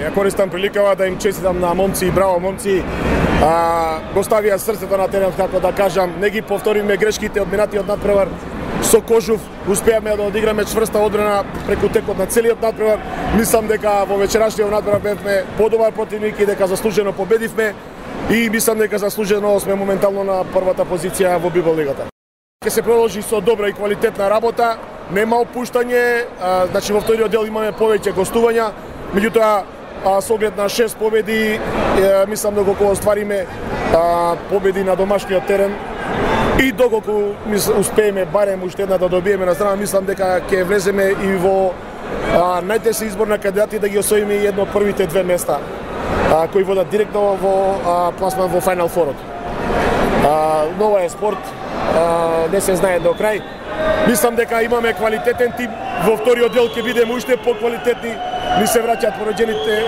Ја користам приликава да им честитам на момци и браво момци. Го ставија срцето на терен, како да кажам, не ги повториме грешките од минатиот надпревар. Со Кожув успеавме да одиграме чврста одбрана преку текот на целиот надпревар. Мислам дека во вечерашниот надпревар бевме подобар противник и дека заслужено победивме и мислам дека заслужено сме моментално на првата позиција во Библ лигата. Ќе се продолжи со добра и квалитетна работа, нема опуштање, значи во вториот дел имаме повеќе гостувања, меѓутоа со оглед на 6 победи, мислам дека кога оствариме победи на домашниот терен и доколку успееме барем уште една да добиеме на страна, мислам дека ќе влеземе и во најтесен избор на кандидати да ги освоиме едно од првите две места кои водат директно во пласман во Final Four. Нова е спорт, не се знае до крај. Мислам дека имаме квалитетен тим, во вториот дел ќе бидеме уште поквалитетни, ни се враќаат пороđените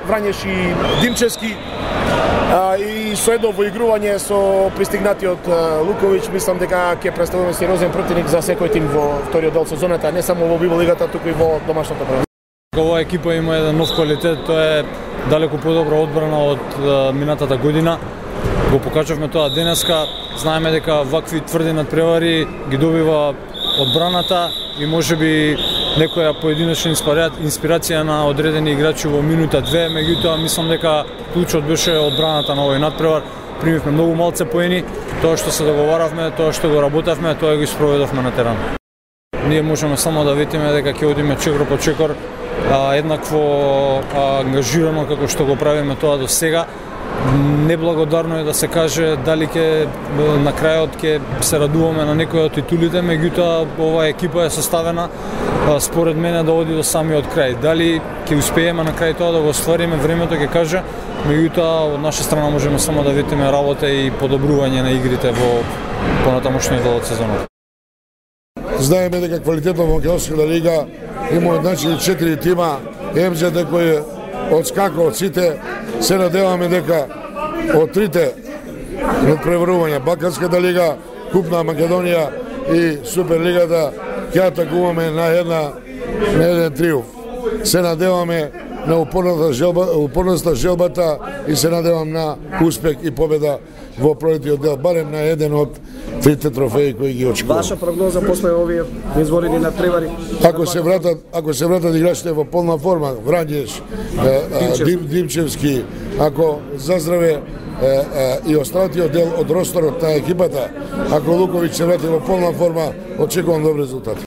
Врањеш и Димчевски и со едно воигрување со пристигнатиот Луковиќ, мислам дека ќе представуваме сериозен противник за секој тим во вториот дел сезоната, не само во Библ лигата, туку и во домашното првенство. Оваа екипа има еден нов квалитет, тоа е далеку подобра одбрана од минатата година. Го покажавме тоа денеска, знаеме дека вакви тврди надпревари ги добива одбраната и можеби некоја поединечна инспирација на одредени играчи во минута две, меѓутоа мислам дека клучот беше одбраната на овој надпревар. Примивме многу малце поени, тоа што се договаравме, тоа што го работевме, тоа го спроведовме на терен. Ние можеме само да видиме дека ќе одиме чекор по чекор, еднакво ангажирано како што го правиме тоа до сега. Неблагодарно е да се каже дали ќе на крајот ќе се радуваме на некој од титулите, меѓутоа оваа екипа е составена според мене да оди до самиот крај. Дали ќе успееме на крај тоа да го оствариме, времето ќе каже, меѓутоа од наша страна можеме само да видиме работа и подобрување на игрите во понатамошниот дел од сезонот. Знаеме дека квалитетно во Македонската лига има одначени 4 тима, МЗД кој одскака од сите. Се надеваме дека од трите надпреварувања, Балканската лига, Куп на Македонија и Суперлигата, ќе атакуваме на еден триумф. Се надеваме на упорноста желбата и се надевам на успех и победа во првиот дел, барем на еден од трите трофеи кои ги очекуваме. Ваша прогноза после овие изворени надпревари? Ако се вратат играчите во полна форма, Врањеш, Димчевски, ако заздраве и останатиот дел од росторот на екипата, ако Луковиќ се врати во полна форма, очекувам добри резултати.